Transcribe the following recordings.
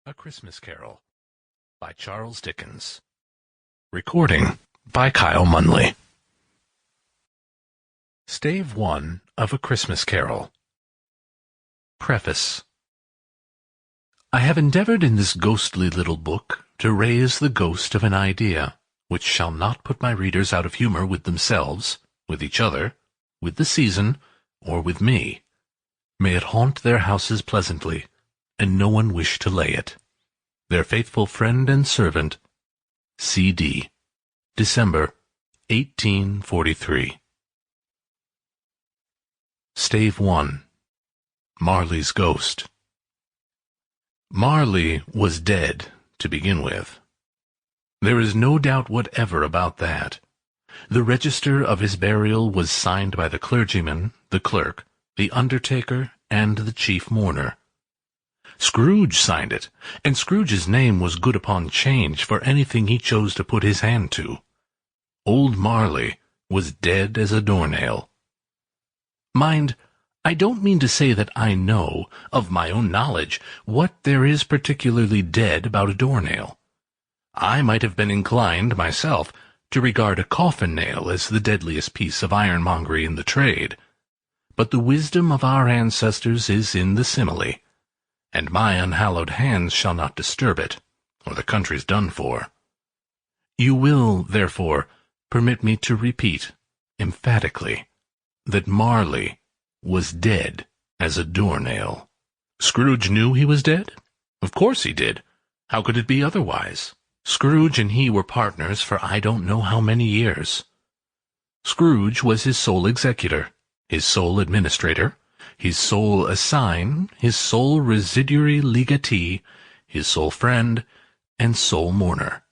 A Christmas Carol by Charles Dickens. Recording by Kyle Munley. Stave 1 of A Christmas Carol. Preface. I have endeavored in this ghostly little book to raise the ghost of an idea, which shall not put my readers out of humor with themselves, with each other, with the season, or with me. May it haunt their houses pleasantly, and no one wish to lay it. Their faithful friend and servant, C.D. December, 1843. Stave 1. Marley's Ghost. Marley was dead, to begin with. There is no doubt whatever about that. The register of his burial was signed by the clergyman, the clerk, the undertaker, and the chief mourner. Scrooge signed it, and Scrooge's name was good upon change for anything he chose to put his hand to. Old Marley was dead as a doornail. Mind, I don't mean to say that I know, of my own knowledge, what there is particularly dead about a doornail. I might have been inclined, myself, to regard a coffin-nail as the deadliest piece of ironmongery in the trade. But the wisdom of our ancestors is in the simile, and my unhallowed hands shall not disturb it, or the country's done for. You will, therefore, permit me to repeat, emphatically, that Marley was dead as a doornail. Scrooge knew he was dead? Of course he did. How could it be otherwise? Scrooge and he were partners for I don't know how many years. Scrooge was his sole executor, his sole administrator, his sole assign, his sole residuary legatee, his sole friend, and sole mourner.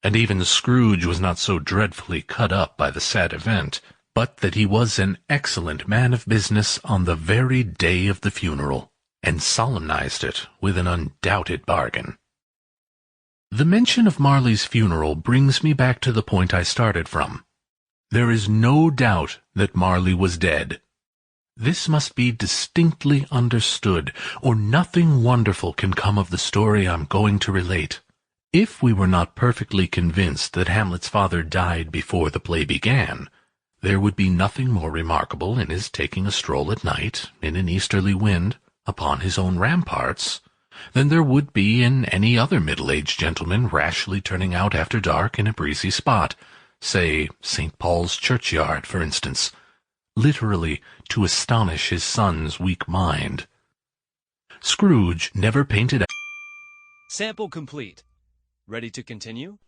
And even Scrooge was not so dreadfully cut up by the sad event, but that he was an excellent man of business on the very day of the funeral, and solemnized it with an undoubted bargain. The mention of Marley's funeral brings me back to the point I started from. There is no doubt that Marley was dead. This must be distinctly understood, or nothing wonderful can come of the story I'm going to relate. If we were not perfectly convinced that Hamlet's father died before the play began, there would be nothing more remarkable in his taking a stroll at night, in an easterly wind, upon his own ramparts, than there would be in any other middle-aged gentleman rashly turning out after dark in a breezy spot, say St. Paul's churchyard, for instance, literally to astonish his son's weak mind. Scrooge never painted. Sample complete. Ready to continue?